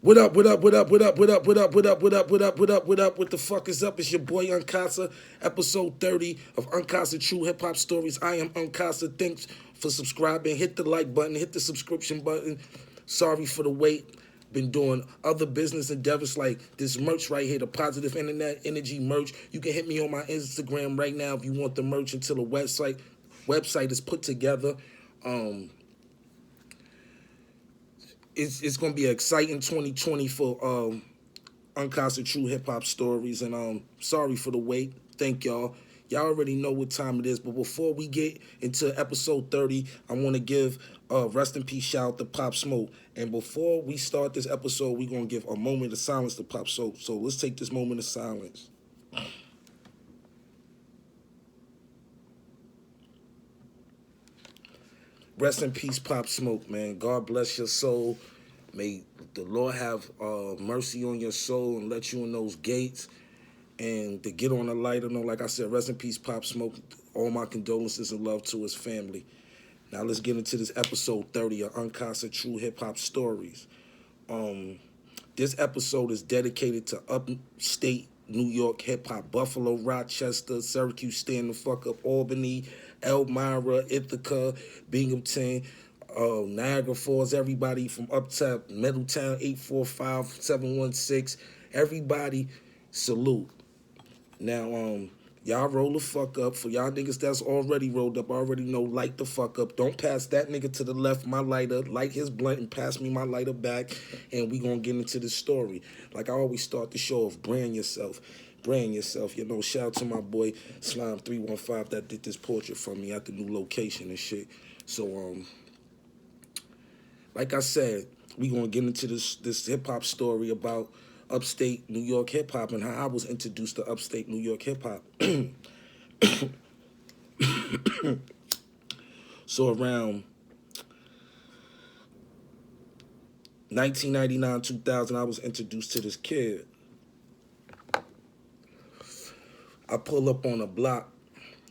What up, what up, what up, what up, what up, what up, what up, what up, what up, what up, what up, what the fuck is up? It's your boy Unkasa, episode 30 of Unkasa True Hip Hop Stories. I am Unkasa. Thanks for subscribing. Hit the like button, hit the subscription button. Sorry for the wait. Been doing other business endeavors like this merch right here, the Positive Internet Energy merch. You can hit me on my Instagram right now if you want the merch until the website is put together. It's gonna be an exciting 2020 for Unkasa True Hip Hop Stories, and sorry for the wait. Thank y'all. Y'all already know what time it is, but before we get into episode 30, I want to give rest in peace shout out to Pop Smoke. And before we start this episode, we're gonna give a moment of silence to Pop Smoke. So let's take this moment of silence. Rest in peace, Pop Smoke, man. God bless your soul. May the Lord have mercy on your soul and let you in those gates. And to get on a lighter note, like I said, rest in peace, Pop Smoke. All my condolences and love to his family. Now let's get into this episode 30 of Unkasa True Hip Hop Stories. This episode is dedicated to Upstate New York hip hop, Buffalo, Rochester, Syracuse, stand the fuck up, Albany, Elmira, Ithaca, Binghamton, Niagara Falls, everybody from Uptown, Middletown, 845-716, everybody, salute. Now, y'all roll the fuck up. For y'all niggas that's already rolled up, I already know, light the fuck up. Don't pass that nigga to the left, my lighter. Light his blunt and pass me my lighter back, and we gonna get into the story. Like I always start the show off, brand yourself. Brand yourself. You know, shout out to my boy Slime315 that did this portrait for me at the new location and shit. So, like I said, we gonna get into this hip-hop story about upstate New York hip-hop and how I was introduced to upstate New York hip-hop. So around 1999, 2000, I was introduced to this kid. I pull up on a block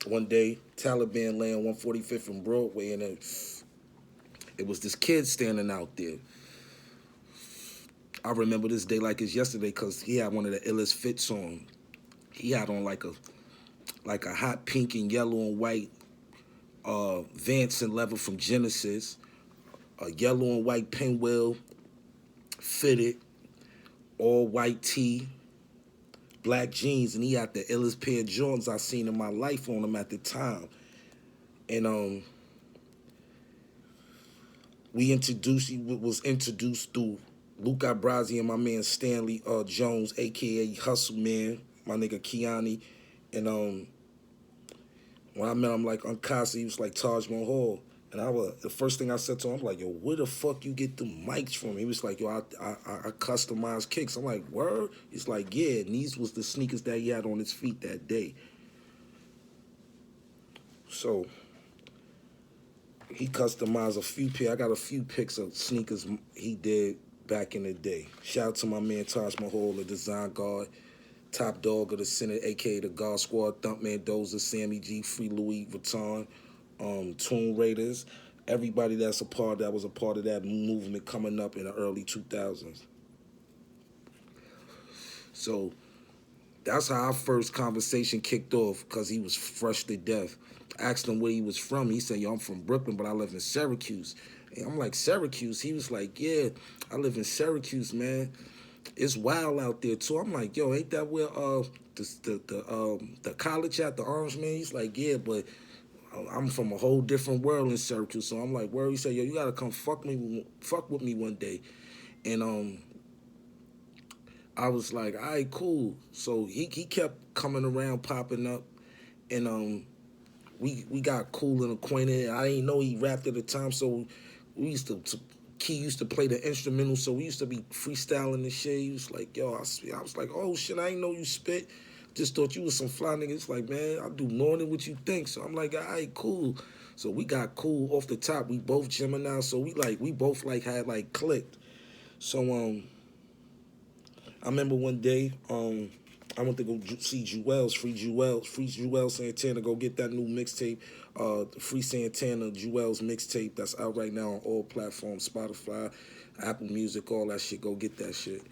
one day, Taliban Lane, 145th and Broadway, and it was this kid standing out there. I remember this day like it's yesterday because he had one of the illest fits on. He had on like a hot pink and yellow and white Vance and leather from Genesis, a yellow and white pinwheel, fitted, all white tee, black jeans, and he had the illest pair of Jordans I seen in my life on him at the time. And he was introduced through Luca Brasi and my man Stanley Jones, a.k.a. Hustle Man, my nigga Kiani. And when I met him, like, Unkasa, he was like Taj Mahal. And the first thing I said to him, I'm like, yo, where the fuck you get the mics from? He was like, yo, I customize kicks. I'm like, word? He's like, yeah, and these was the sneakers that he had on his feet that day. So he customized a few pairs. I got a few pics of sneakers he did back in the day. Shout out to my man Taj Mahal, the design guard, top dog of the Senate, a.k.a. the God Squad, Thumpman Dozer, Sammy G, Free Louis Vuitton, Tomb Raiders, everybody that was a part of that movement coming up in the early 2000s. So that's how our first conversation kicked off, because he was fresh to death. I asked him where he was from. He said, yo, I'm from Brooklyn, but I live in Syracuse. And I'm like, Syracuse? He was like, yeah, I live in Syracuse, man. It's wild out there, too. I'm like, yo, ain't that where the college at, the Orange Man? He's like, yeah, but I'm from a whole different world in Syracuse. So I'm like, where? He said, yo, you got to come fuck with me one day. And I was like, all right, cool. So he kept coming around, popping up, and we got cool and acquainted. I didn't know he rapped at the time, so we used to Key used to play the instrumental, so we used to be freestyling and shit. He was like, yo, I was like, oh shit, I didn't know you spit. Just thought you was some fly nigga. It's like, man, I do more than what you think. So I'm like, all right, cool. So we got cool off the top. We both Gemini, so we both clicked. So I remember one day, I went to go see Free Jewel Santana. Go get that new mixtape, Free Santana Jewel's mixtape that's out right now on all platforms, Spotify, Apple Music, all that shit. Go get that shit.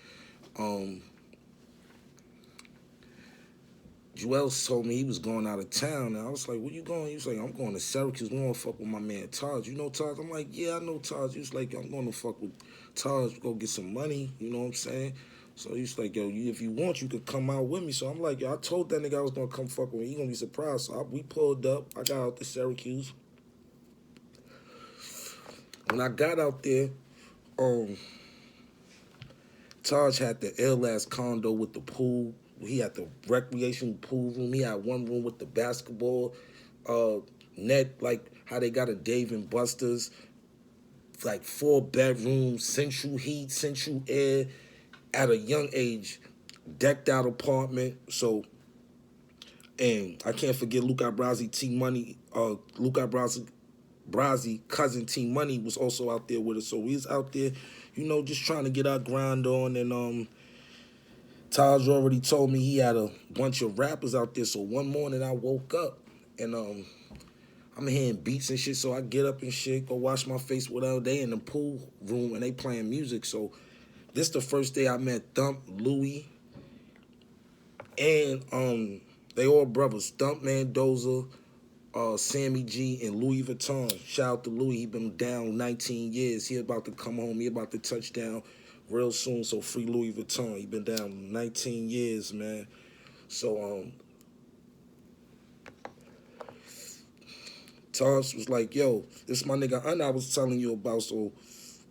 Jewel told me he was going out of town, and I was like, "Where you going?" He was like, "I'm going to Syracuse. We gonna fuck with my man Taj. You know Taj?" I'm like, "Yeah, I know Taj." He was like, "I'm gonna fuck with Taj. Go get some money." You know what I'm saying? So he's like, "Yo, if you want, you could come out with me." So I'm like, "Yo, I told that nigga I was gonna come fuck with me. He gonna be surprised." So we pulled up. I got out to Syracuse. When I got out there, Taj had the ill ass condo with the pool. He had the recreation pool room. He had one room with the basketball net, like how they got a Dave and Buster's. Like 4 bedrooms, central heat, central air. At a young age, decked out apartment. So, and I can't forget Luca Brasi, T Money. Luca Brasi cousin T Money was also out there with us. So we was out there, just trying to get our grind on. And Taj already told me he had a bunch of rappers out there. So one morning I woke up and I'm hearing beats and shit. So I get up and shit, go wash my face, whatever. They in the pool room and they playing music. So this the first day I met Thump, Louis, and they all brothers. Thump Mendoza, Sammy G, and Louis Vuitton. Shout out to Louis. He been down 19 years. He about to come home. He about to touch down real soon. So free Louis Vuitton. He been down 19 years, man. So Taj was like, "Yo, this is my nigga Unna I was telling you about." So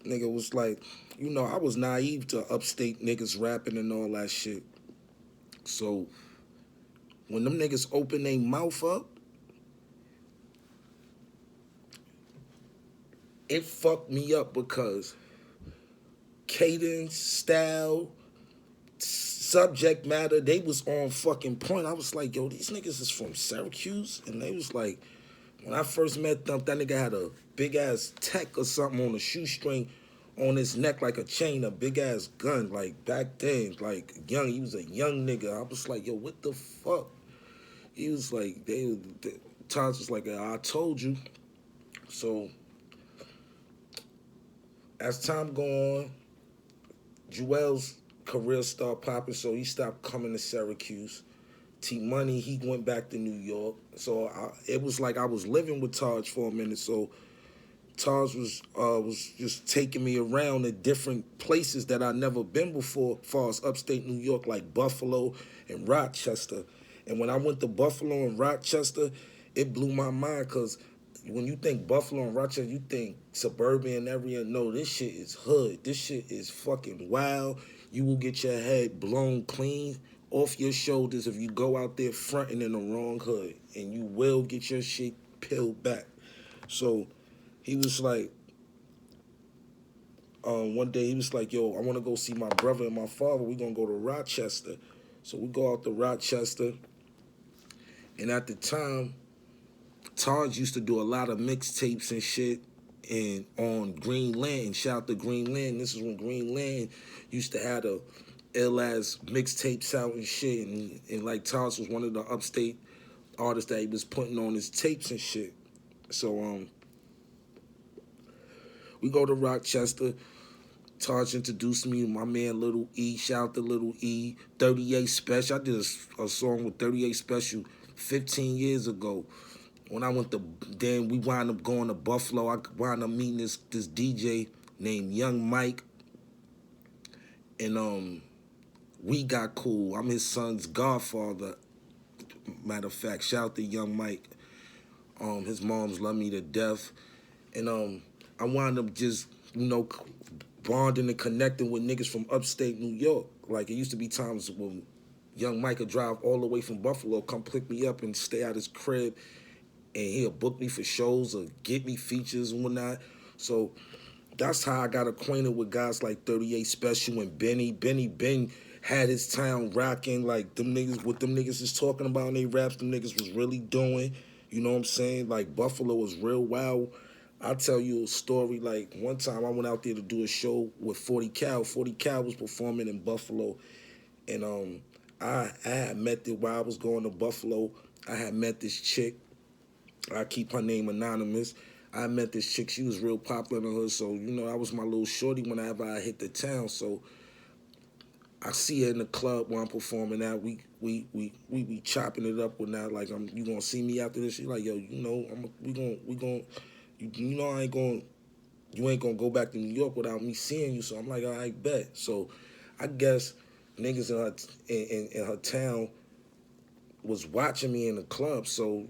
nigga was like, I was naive to upstate niggas rapping and all that shit. So when them niggas open their mouth up, it fucked me up because cadence, style, subject matter, they was on fucking point. I was like, "Yo, these niggas is from Syracuse?" And they was like, when I first met Thump, that nigga had a big ass tech or something on a shoestring on his neck like a chain, a big ass gun. Like back then, like he was a young nigga. I was like, "Yo, what the fuck?" He was like, Taj was like, "I told you." So as time go on, Jewel's career started popping, so he stopped coming to Syracuse. T Money, he went back to New York. So it was like I was living with Taj for a minute. So Taj was just taking me around to different places that I'd never been before, as far as upstate New York, like Buffalo and Rochester. And when I went to Buffalo and Rochester, it blew my mind because when you think Buffalo and Rochester, you think suburban area. No, this shit is hood. This shit is fucking wild. You will get your head blown clean off your shoulders if you go out there fronting in the wrong hood. And you will get your shit peeled back. So he was like, one day he was like, "Yo, I want to go see my brother and my father. We going to go to Rochester." So we go out to Rochester. And at the time, Taj used to do a lot of mixtapes and shit and on Green Land. Shout out to Green Land. This is when Green Land used to have the ill-ass mixtapes out and shit. And like Taj was one of the upstate artists that he was putting on his tapes and shit. So we go to Rochester. Taj introduced me to my man Little E. Shout out to Little E. 38 Special. I did a song with 38 Special 15 years ago. When I went to, then we wound up going to Buffalo. I wound up meeting this DJ named Young Mike. And we got cool. I'm his son's godfather. Matter of fact, shout out to Young Mike. His moms love me to death. And I wound up just, bonding and connecting with niggas from upstate New York. Like, it used to be times when Young Mike would drive all the way from Buffalo, come pick me up and stay at his crib, and he'll book me for shows or get me features and whatnot. So that's how I got acquainted with guys like 38 Special and Benny. Ben had his town rocking. Like, them niggas, what them niggas is talking about in they raps, them niggas was really doing. You know what I'm saying? Like, Buffalo was real wild. I'll tell you a story. Like, one time I went out there to do a show with 40 Cal. 40 Cal was performing in Buffalo. And I had met it while I was going to Buffalo. I had met this chick. I keep her name anonymous. I met this chick. She was real popular in the hood. So, I was my little shorty whenever I hit the town. So I see her in the club while I'm performing that. We chopping it up with that. Like, you gonna see me after this? She like, yo, we gonna I ain't gonna, you ain't gonna go back to New York without me seeing you. So I'm like, all right, bet. So I guess niggas in her town was watching me in the club. So,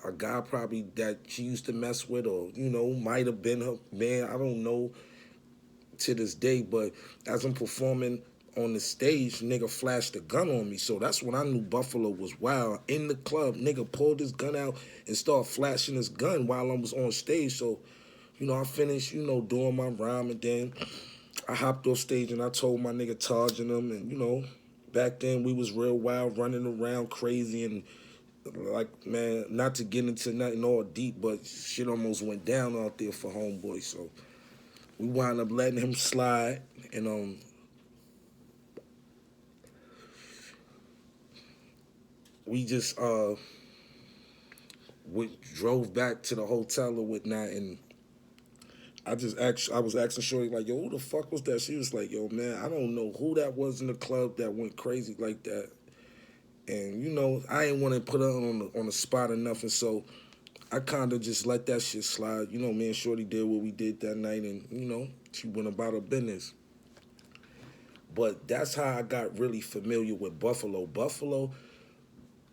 a guy probably that she used to mess with, or, might have been her man. I don't know to this day. But as I'm performing on the stage, nigga flashed a gun on me. So that's when I knew Buffalo was wild. In the club, nigga pulled his gun out and started flashing his gun while I was on stage. So, I finished, doing my rhyme, and then I hopped off stage and I told my nigga Taj and them, and, back then we was real wild, running around crazy, and like, man, not to get into nothing all deep, but shit almost went down out there for homeboy. So we wound up letting him slide, and we just we drove back to the hotel or whatnot, and I was asking Shorty, like, yo, who the fuck was that? She was like, yo, man, I don't know who that was in the club that went crazy like that. And, I ain't want to put her on the spot or nothing, so I kind of just let that shit slide. Me and Shorty did what we did that night, and, she went about her business. But that's how I got really familiar with Buffalo. Buffalo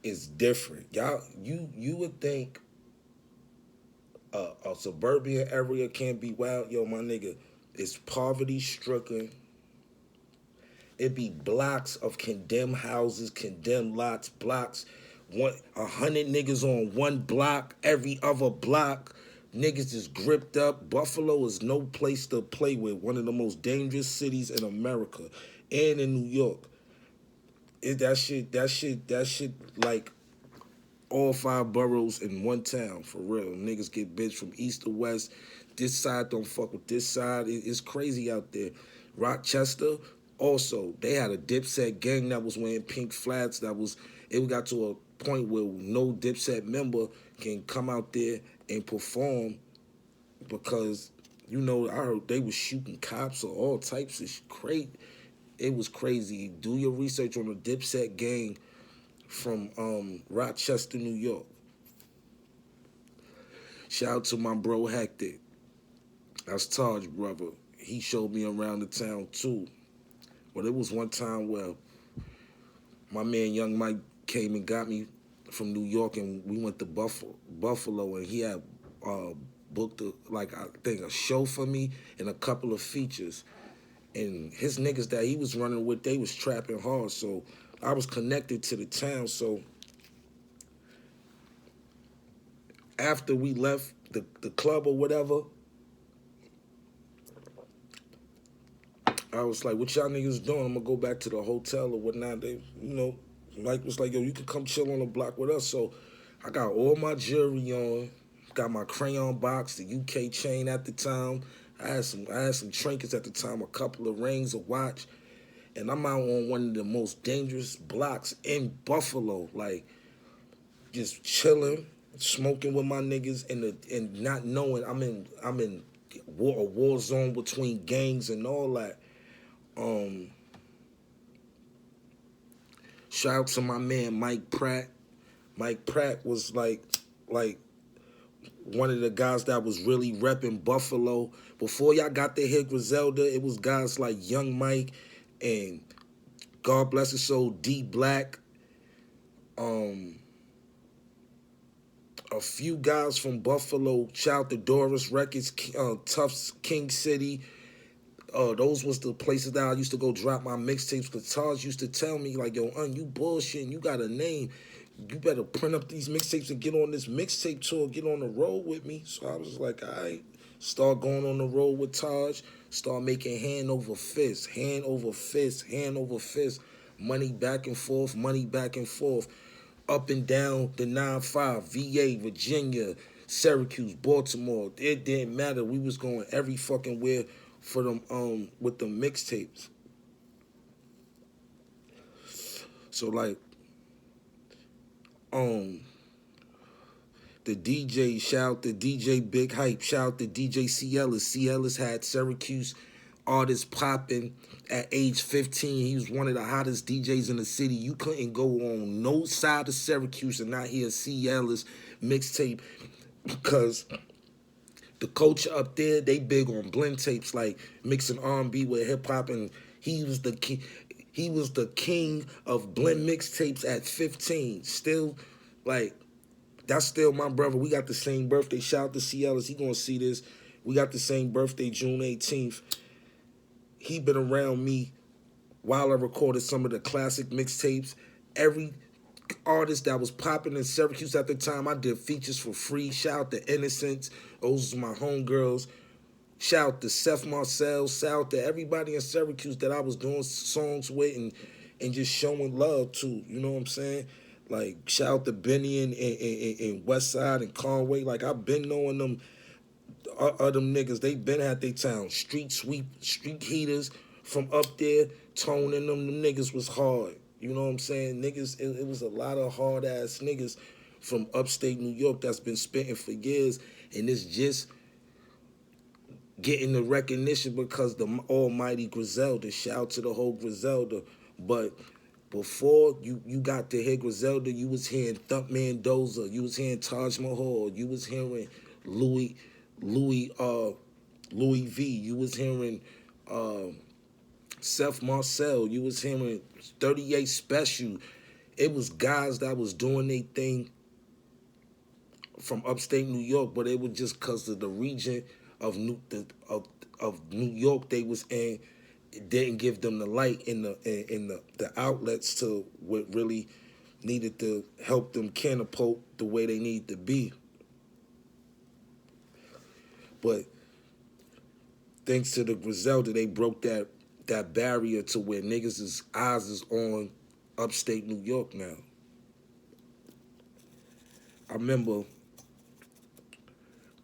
is different. You would think a suburban area can't be wild. Yo, my nigga, it's poverty stricken. It be blocks of condemned houses, condemned lots, blocks. 100 niggas on one block, every other block. Niggas is gripped up. Buffalo is no place to play with. One of the most dangerous cities in America and in New York. That shit, like all 5 boroughs in one town, for real. Niggas get bitch from east to west. This side don't fuck with this side. It's crazy out there. Rochester, also, they had a Dipset gang that was wearing pink flats. It got to a point where no Dipset member can come out there and perform because, I heard they was shooting cops or all types of shit. It was crazy. Do your research on the Dipset gang from Rochester, New York. Shout out to my bro Hector. That's Taj, brother. He showed me around the town too. But it was one time where my man Young Mike came and got me from New York, and we went to Buffalo, and he had booked a show for me and a couple of features. And his niggas that he was running with, they was trapping hard. So I was connected to the town. So after we left the club or whatever, I was like, what y'all niggas doing? I'm gonna go back to the hotel or whatnot. They, Mike was like, yo, you can come chill on the block with us. So I got all my jewelry on, got my crayon box, the UK chain at the time. I had some trinkets at the time, a couple of rings, a watch, and I'm out on one of the most dangerous blocks in Buffalo, like just chilling, smoking with my niggas, and not knowing I'm in a war zone between gangs and all that. Shout out to my man Mike Pratt. Mike Pratt was like one of the guys that was really repping Buffalo. Before y'all got to hit Griselda, it was guys like Young Mike and God bless his soul, D Black. A few guys from Buffalo, shout out to Doris Records, Tufts, King City. Those was the places that I used to go drop my mixtapes, because Taj used to tell me, like, yo, you bullshitting, you got a name. You better print up these mixtapes and get on this mixtape tour, get on the road with me. So I was like, all right. Start going on the road with Taj, start making hand over fist, hand over fist, hand over fist, money back and forth, up and down the 9-5, VA, Virginia, Syracuse, Baltimore. It didn't matter. We was going every fucking where for them with the mixtapes. So like, um, the DJ, shout out to DJ Big Hype, shout out to DJ C. Ellis. C. Ellis had Syracuse artists popping at age 15. He was one of the hottest DJs in the city. You couldn't go on no side of Syracuse and not hear C. Ellis mixtape, because the culture up there, they big on blend tapes, like mixing R&B with hip hop, and he was the king. He was the king of blend mixtapes at 15. Still, like, that's still my brother. We got the same birthday. Shout out to C. Ellis. He gonna see this. We got the same birthday, June 18th. He been around me while I recorded some of the classic mixtapes. Every artist that was popping in Syracuse at the time, I did features for free. Shout out to Innocence. Those are my homegirls. Shout out to Seth Marcel. Shout out to everybody in Syracuse that I was doing songs with and just showing love to. You know what I'm saying? Like, shout out to Benny and West Side and Conway. Like, I've been knowing them, them niggas. They been at their town. Street sweep, street heaters from up there. Tone and them niggas was hard. You know what I'm saying? Niggas, it was a lot of hard-ass niggas from upstate New York that's been spitting for years. And it's just getting the recognition because the almighty Griselda. Shout out to the whole Griselda. But before you got to hear Griselda, you was hearing Thump Mendoza, you was hearing Taj Mahal, you was hearing Louis V, you was hearing Seth Marcel, you was hearing 38 Special. It was guys that was doing their thing from upstate New York, but it was just because of the region of New York they was in. It didn't give them the light in the outlets to what really needed to help them catapult the way they need to be. But thanks to the Griselda, they broke that barrier to where niggas' eyes is on upstate New York now. I remember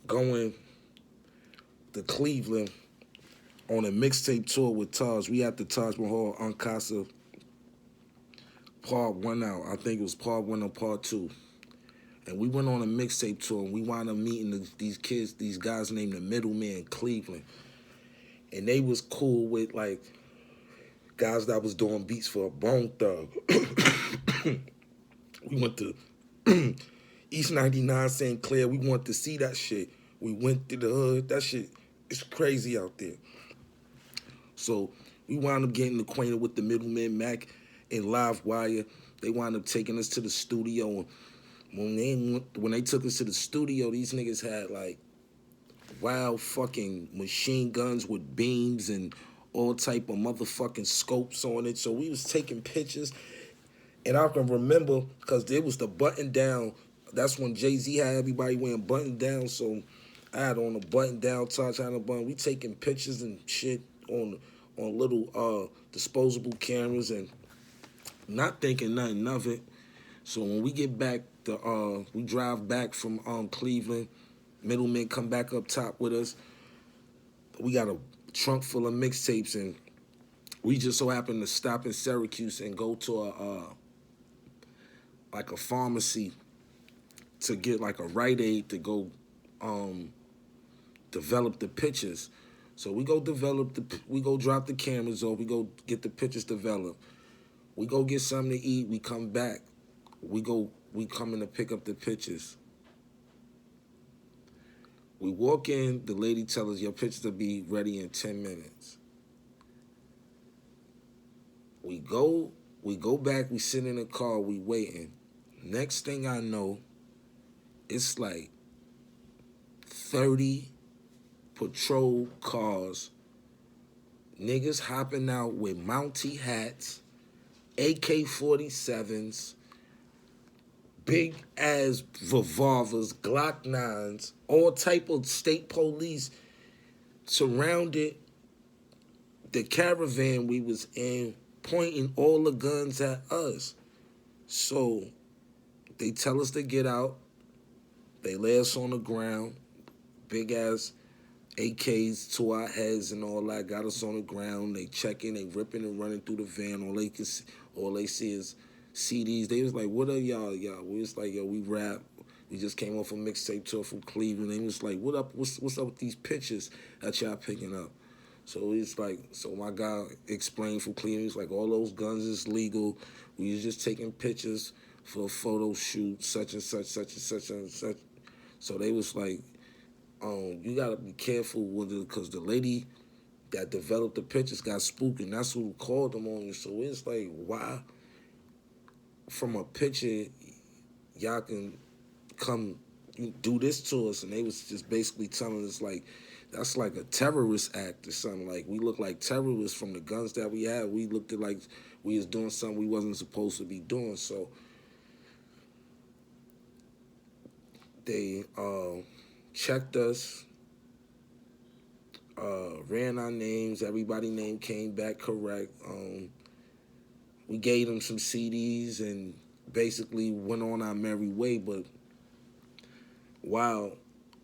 going to Cleveland on a mixtape tour with Taj. We had the Taj Mahal Unkasa part 1 out. I think it was part 1 or part 2. And we went on a mixtape tour, and we wound up meeting these kids, these guys named the Middlemen in Cleveland. And they was cool with, like, guys that was doing beats for a Bone Thug. We went to East 99 St. Clair. We wanted to see that shit. We went to the hood. That shit is crazy out there. So we wound up getting acquainted with the Middlemen, Mac and Livewire. They wound up taking us to the studio. And when they took us to the studio, these niggas had, like, wild fucking machine guns with beams and all type of motherfucking scopes on it. So we was taking pictures. And I can remember, because there was the button down. That's when Jay-Z had everybody wearing button down. So I had on a button down, Taj had a button. We taking pictures and shit on little disposable cameras and not thinking nothing of it. So when we get back, we drive back from Cleveland. Middlemen come back up top with us. We got a trunk full of mixtapes, and we just so happened to stop in Syracuse and go to a pharmacy to get like a Rite Aid to go develop the pictures. So we go drop the cameras off, we go get the pictures developed. We go get something to eat, we come back. We come in to pick up the pictures. We walk in, the lady tells us your pictures will be ready in 10 minutes. We go back, we sit in the car, we waiting. Next thing I know, it's like 30 patrol cars, niggas hopping out with Mountie hats, AK-47s, big ass revolvers, Glock 9s, all type of state police surrounded the caravan we was in, pointing all the guns at us. So they tell us to get out. They lay us on the ground, big ass AKs to our heads and all that, got us on the ground. They checking, they ripping and running through the van. All they see is CDs. They was like, what are y'all? We was like, yo, we rap. We just came off a mixtape tour from Cleveland. They was like, what up? What's up with these pictures that y'all picking up? So it's like, so my guy explained from Cleveland, he's like, all those guns is legal. We was just taking pictures for a photo shoot, such and such, such and such and such. So they was like, you gotta be careful with it, because the lady that developed the pictures got spooked, and that's who called them on you. So it's like, why from a picture y'all can come do this to us? And they was just basically telling us like, that's like a terrorist act or something. Like, we look like terrorists from the guns that we had. We looked at like we was doing something we wasn't supposed to be doing. So they checked us, ran our names. Everybody's name came back correct. We gave them some CDs and basically went on our merry way. But while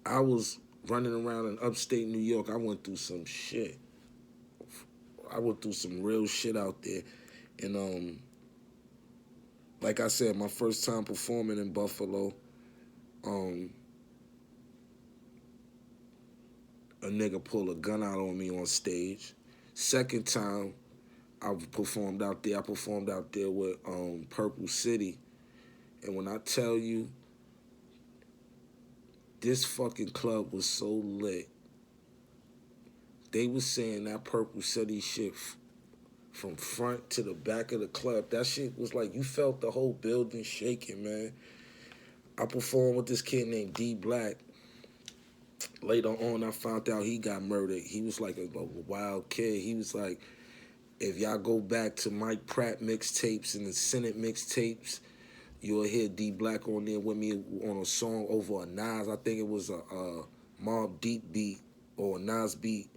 I was running around in upstate New York, I went through some shit. I went through some real shit out there. And like I said, my first time performing in Buffalo, a nigga pulled a gun out on me on stage. Second time I performed out there with Purple City. And when I tell you, this fucking club was so lit. They was saying that Purple City shit from front to the back of the club. That shit was like, you felt the whole building shaking, man. I performed with this kid named D Black. Later on, I found out he got murdered. He was like a wild kid. He was like, if y'all go back to Mike Pratt mixtapes and the Senate mixtapes, you'll hear D Black on there with me on a song over a Nas. I think it was a Mobb Deep beat or a Nas beat.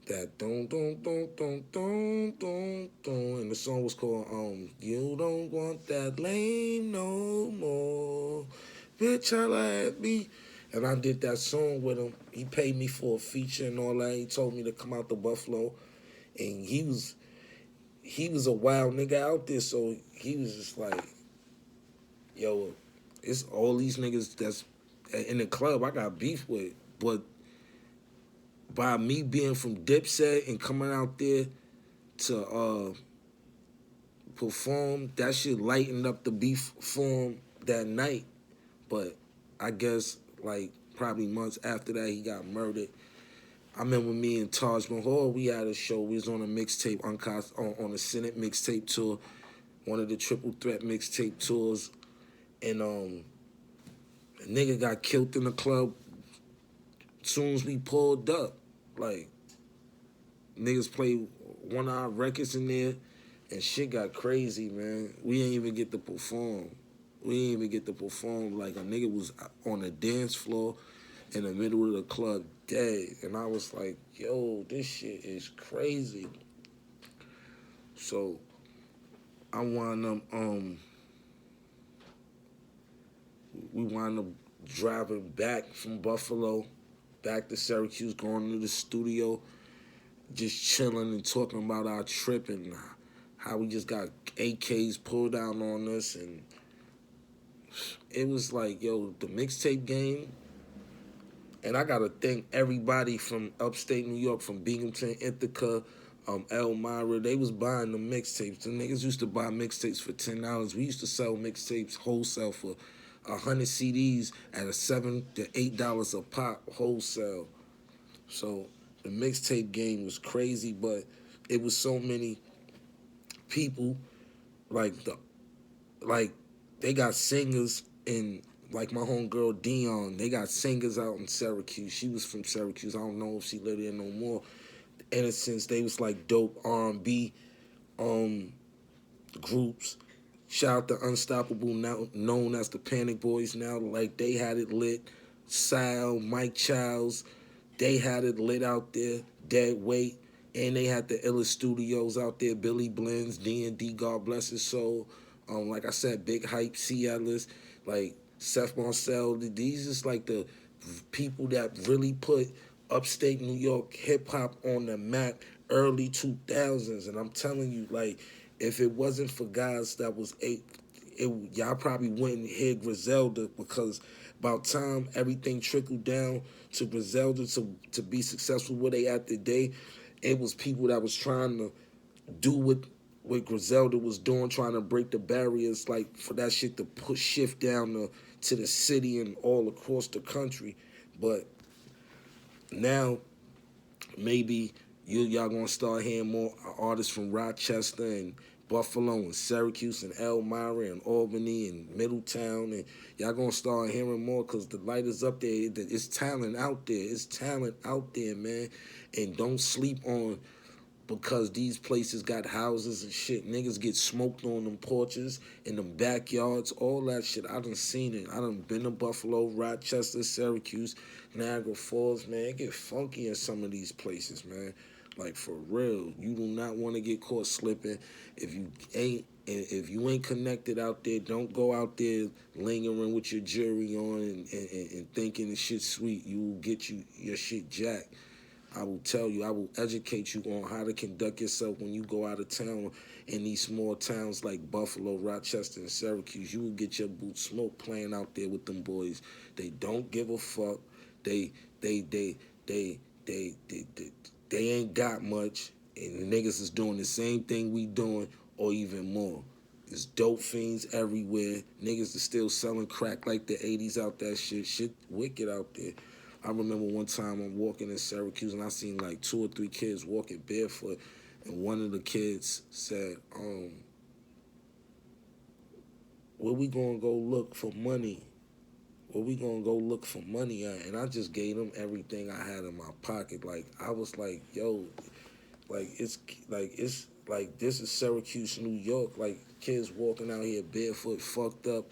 That don don don don don don don, and the song was called You Don't Want That Lame No More, Bitch Holla at Me. And I did that song with him. He paid me for a feature and all that. He told me to come out to Buffalo, and he was a wild nigga out there. So he was just like, yo, it's all these niggas that's in the club I got beef with, but by me being from Dipset and coming out there to perform, that shit lightened up the beef for him that night. But I guess like probably months after that, he got murdered. I remember me and Taj Mahal, we had a show. We was on a mixtape, Unkasa, on a Senate mixtape tour, one of the Triple Threat mixtape tours. And a nigga got killed in the club as soon as we pulled up. Like, niggas played one of our records in there, and shit got crazy, man. We ain't even get to perform. Like, a nigga was on the dance floor in the middle of the club dead. And I was like, yo, this shit is crazy. So I wound up, we wound up driving back from Buffalo, back to Syracuse, going to the studio, just chilling and talking about our trip and how we just got AKs pulled down on us. And it was like, yo, the mixtape game. And I got to thank everybody from upstate New York, from Binghamton, Ithaca, Elmira. They was buying the mixtapes. The niggas used to buy mixtapes for $10. We used to sell mixtapes wholesale for 100 CDs at a $7 to $8 a pop wholesale. So the mixtape game was crazy, but it was so many people, like they got singers in, like my homegirl Dion, they got singers out in Syracuse. She was from Syracuse. I don't know if she live there no more. Innocence, they was like dope R&B groups. Shout out to Unstoppable, now known as the Panic Boys now. Like, they had it lit. Sal, Mike Childs, they had it lit out there. Dead Weight. And they had the illest studios out there. Billy Blends, D&D, God bless his soul. Like I said, Big Hype, C. Ellis, like Seth Marcel. These is like the people that really put upstate New York hip-hop on the map early 2000s. And I'm telling you, like, if it wasn't for guys that was y'all probably wouldn't hear Griselda, because about time everything trickled down to Griselda to be successful where they at today, it was people that was trying to do what Griselda was doing, trying to break the barriers, like for that shit to push shift down to the city and all across the country. But now maybe y'all gonna start hearing more artists from Rochester and Buffalo and Syracuse and Elmira and Albany and Middletown, and y'all gonna start hearing more because the light is up there. It's talent out there. It's talent out there, man. And don't sleep on, because these places got houses and shit. Niggas get smoked on them porches, in them backyards, all that shit. I done seen it. I done been to Buffalo, Rochester, Syracuse, Niagara Falls, man. It get funky in some of these places, man. Like, for real. You do not want to get caught slipping. If you ain't connected out there, don't go out there lingering with your jewelry on and thinking the shit's sweet. You will get your shit jacked. I will tell you, I will educate you on how to conduct yourself when you go out of town in these small towns like Buffalo, Rochester, and Syracuse. You will get your boots smoked playing out there with them boys. They don't give a fuck. They ain't got much, and the niggas is doing the same thing we doing or even more. There's dope fiends everywhere. Niggas is still selling crack like the 80s out that shit. Shit wicked out there. I remember one time I'm walking in Syracuse and I seen like 2 or 3 kids walking barefoot, and one of the kids said, where we gonna go look for money? Where we gonna go look for money at? And I just gave them everything I had in my pocket. Like, I was like, yo, it's like this is Syracuse, New York. Like, kids walking out here barefoot, fucked up,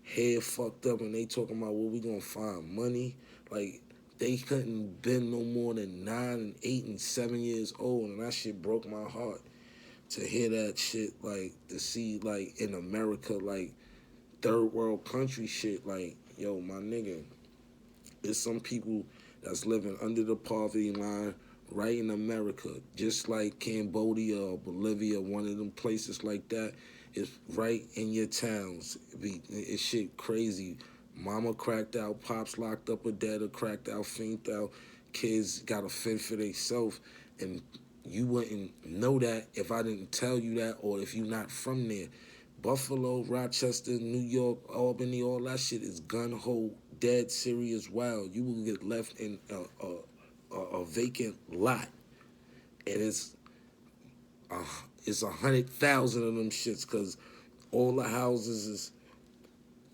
head fucked up, and they talking about where we gonna find money. Like, they couldn't been no more than 9 and 8 and 7 years old, and that shit broke my heart to hear that shit. Like, to see, like, in America, like, third world country shit. Like, yo, my nigga, there's some people that's living under the poverty line right in America, just like Cambodia or Bolivia, one of them places like that. It's right in your towns. It's shit crazy. Mama cracked out, pops locked up or dead or cracked out, fiend out. Kids got to fend for themselves. And you wouldn't know that if I didn't tell you that, or if you're not from there. Buffalo, Rochester, New York, Albany, all that shit is gun-ho, dead, serious, wild. You will get left in a vacant lot. And it's 100,000 of them shits, because all the houses is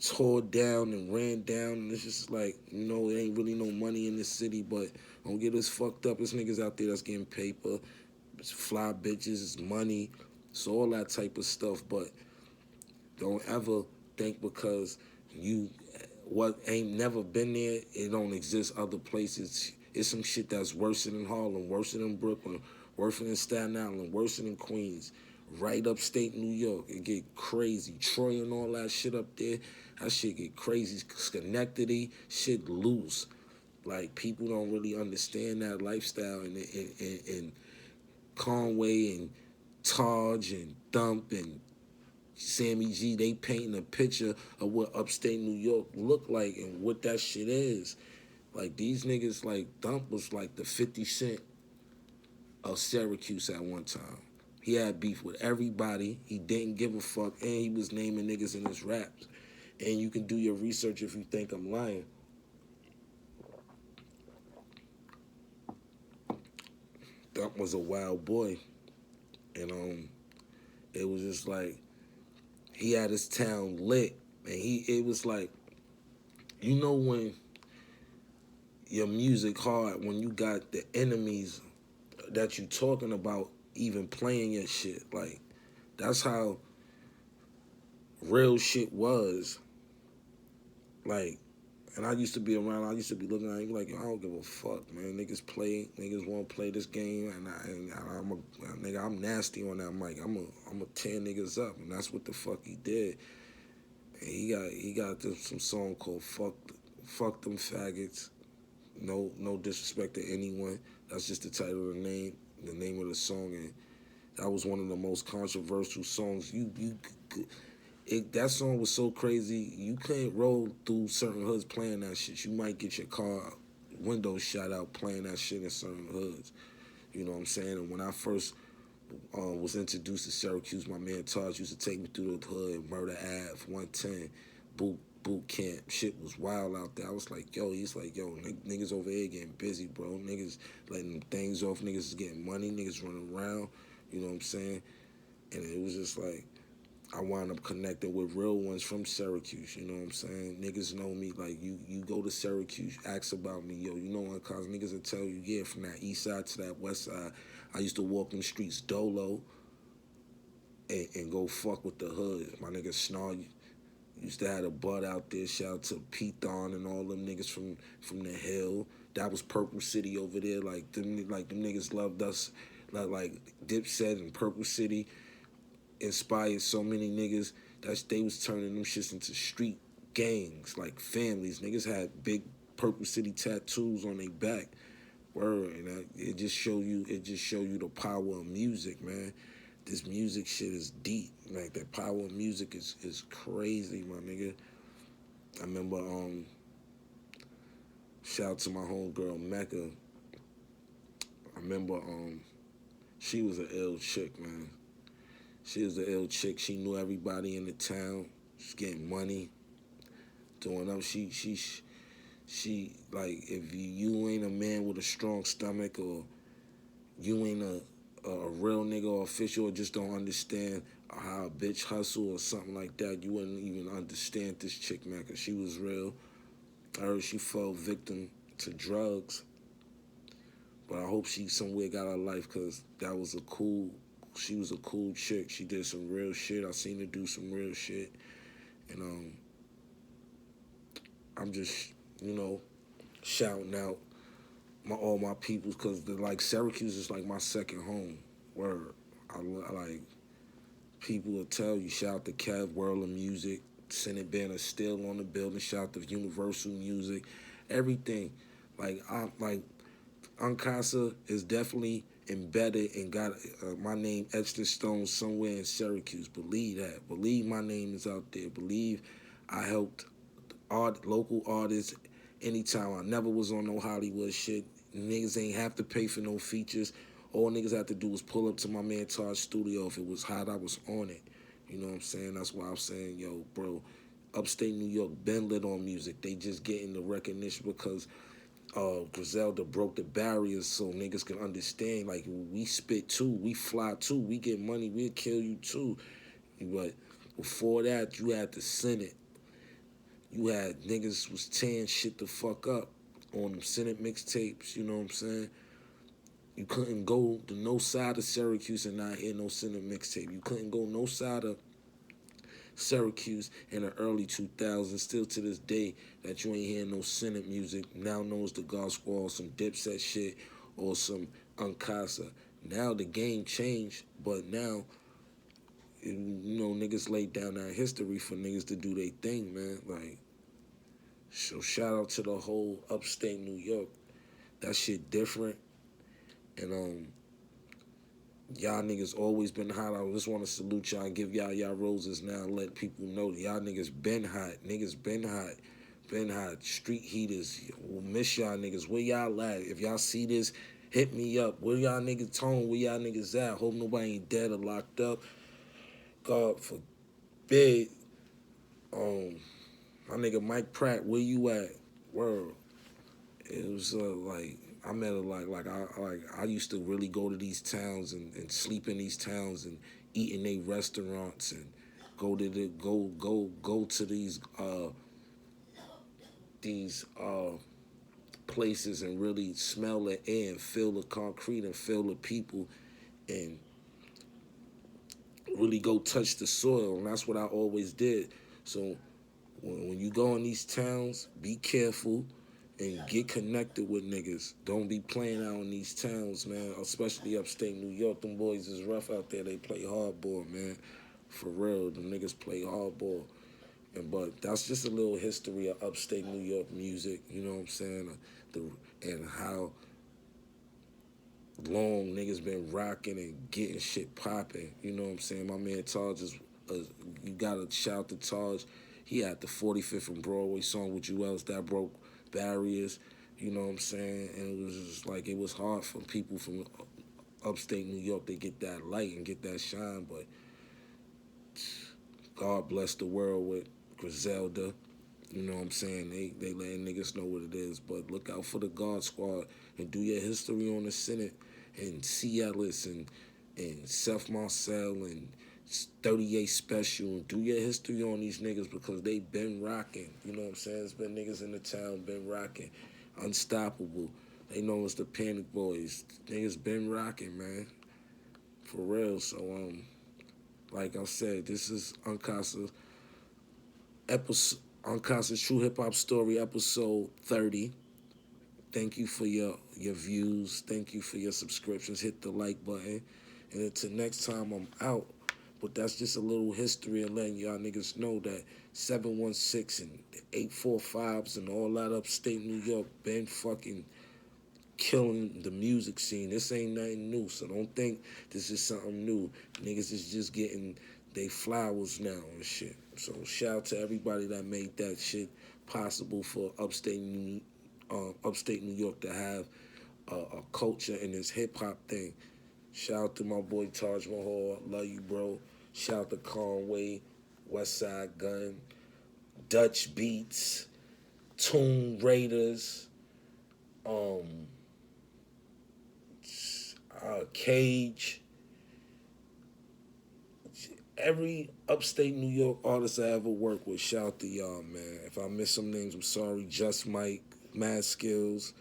tore down and ran down, and it's just like, it ain't really no money in this city, but don't get us fucked up. There's niggas out there that's getting paper, it's fly bitches, it's money, it's all that type of stuff. But don't ever think because what ain't never been there, it don't exist other places. It's some shit that's worse than Harlem, worse than Brooklyn, worse than Staten Island, worse than Queens, right upstate New York. It get crazy. Troy and all that shit up there, that shit get crazy. Schenectady, shit loose. Like, people don't really understand that lifestyle. And Conway and Taj and Thump and Sammy G, they painting a picture of what upstate New York look like and what that shit is. Like, these niggas, like, Thump was like the 50 Cent of Syracuse at one time. He had beef with everybody. He didn't give a fuck, and he was naming niggas in his raps. And you can do your research if you think I'm lying. Thump was a wild boy. And it was just like, he had his town lit. And it was like, when your music hard, when you got the enemies that you talking about even playing your shit. Like, that's how real shit was. Like, and I used to be around, I used to be looking at him like, yo, I don't give a fuck, man. Niggas want to play this game, and I'm nasty on that mic. I'm a tear niggas up, and that's what the fuck he did. And he got some song called Fuck Them Faggots. No disrespect to anyone. That's just the title of the name of the song, and That was one of the most controversial songs. That song was so crazy. You couldn't roll through certain hoods playing that shit. You might get your car windows shot out playing that shit in certain hoods. You know what I'm saying? And when I first was introduced to Syracuse, my man Taj used to take me through the hood, Murder Ave, 110, boot camp. Shit was wild out there. I was like, yo, he's like, yo, niggas over here getting busy, bro. Niggas letting them things off. Niggas is getting money. Niggas running around. You know what I'm saying? And it was just like, I wound up connecting with real ones from Syracuse, you know what I'm saying? Niggas know me, like, you go to Syracuse, ask about me, yo, you know Unkasa, niggas will tell you, yeah, from that east side to that west side, I used to walk them streets dolo and go fuck with the hood. My nigga Snarl used to have a butt out there, shout out to Python and all them niggas from the hill. That was Purple City over there, them niggas loved us, like Dipset and Purple City inspired so many niggas that they was turning them shits into street gangs, like families. Niggas had big Purple City tattoos on their back. Word, and it just show you the power of music, man. This music shit is deep. Like that power of music is crazy, my nigga. I remember shout out to my homegirl Mecca. I remember she was an ill chick, man. She was an ill chick. She knew everybody in the town. She's getting money, doing up. She like, if you ain't a man with a strong stomach, or you ain't a real nigga or official, or just don't understand how a bitch hustle or something like that, you wouldn't even understand this chick, man, because she was real. I heard she fell victim to drugs, but I hope she somewhere got her life, because she was a cool chick. She did some real shit. I seen her do some real shit. And I'm just, shouting out all my peoples, because like Syracuse is like my second home. Word. I like, people will tell you, shout out to Kev, World of Music, Senate Banner still on the building, shout out to Universal Music, everything. Like Unkasa is definitely embedded and got my name etched in stone somewhere in Syracuse. Believe that. Believe my name is out there. Believe I helped local artists anytime. I never was on no Hollywood shit. Niggas ain't have to pay for no features. All niggas had to do was pull up to my man Taj studio. If it was hot, I was on it. You know what I'm saying? That's why I'm saying, yo, bro, upstate New York been lit on music. They just getting the recognition because Griselda broke the barriers so niggas can understand. Like, we spit too, we fly too, we get money, we'll kill you too. But before that, you had the Senate. You had niggas was tearing shit the fuck up on them Senate mixtapes, you know what I'm saying? You couldn't go to no side of Syracuse and not hear no Senate mixtape. You couldn't go no side of Syracuse in the early 2000s, still to this day, that you ain't hearing no Senate music, now knows the gospel or some Dipset shit or some Unkasa. Now the game changed, but now, niggas laid down that history for niggas to do their thing, man. Like, so shout out to the whole upstate New York. That shit different. And y'all niggas always been hot. I just want to salute y'all and give y'all roses now and let people know that y'all niggas been hot. Niggas been hot. Been hot. Street heaters. We'll miss y'all niggas. Where y'all at? If y'all see this, hit me up. Where y'all niggas tone? Where y'all niggas at? Hope nobody ain't dead or locked up. God forbid. My nigga Mike Pratt, where you at? Word. It was like, I met her I used to really go to these towns and sleep in these towns and eat in their restaurants and go to these places and really smell the air and feel the concrete and feel the people and really go touch the soil. And that's what I always did. So when you go in these towns, be careful and get connected with niggas. Don't be playing out in these towns, man, especially upstate New York. Them boys is rough out there. They play hardball, man. For real, them niggas play hardball. But that's just a little history of upstate New York music, you know what I'm saying? And how long. Niggas been rocking and getting shit popping. You know what I'm saying? My man Taj is, you gotta shout to Taj. He had the 45th and Broadway song with you else that broke barriers. You know what I'm saying? And it was just like, it was hard for people from upstate New York to get that light and get that shine, but God bless the world with Griselda. You know what I'm saying? They letting niggas know what it is. But look out for the God Squad and do your history on the Senate and C. Ellis and Seth Marcel and 38 Special, and do your history on these niggas because they been rocking. You know what I'm saying? There's been niggas in the town been rocking. Unstoppable. They know it's the Panic Boys. Niggas been rocking, man. For real. So like I said, this is Unkasa episode, Unkasa's True Hip Hop Story, episode 30. Thank you for your views. Thank you for your subscriptions. Hit the like button. And until next time, I'm out. But that's just a little history and letting y'all niggas know that 716 and 845s and all that upstate New York been fucking killing the music scene. This ain't nothing new, so don't think this is something new. Niggas is just getting they flowers now and shit. So shout out to everybody that made that shit possible for upstate New York to have a culture in this hip hop thing. Shout out to my boy Taj Mahal. Love you, bro. Shout out to Conway, West Side Gun, Dutch Beats, Tomb Raiders, Cage. Every upstate New York artist I ever worked with, shout out to y'all, man. If I miss some names, I'm sorry. Just Mike, Mad Skills,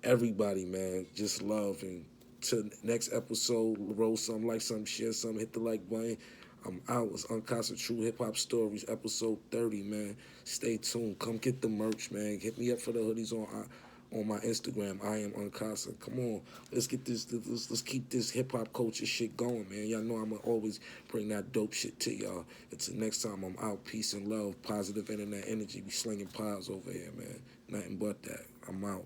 everybody, man. Just love. And to next episode, roll something, like something, share something, hit the like button. I'm out. It's Unkasa True Hip Hop Stories, episode 30, man. Stay tuned. Come get the merch, man. Hit me up for the hoodies on my Instagram. I am Unkasa. Come on, let's get this. Let's keep this hip hop culture shit going, man. Y'all know I'm gonna always bring that dope shit to y'all. Until next time, I'm out. Peace and love. Positive internet energy. We slinging piles over here, man. Nothing but that. I'm out.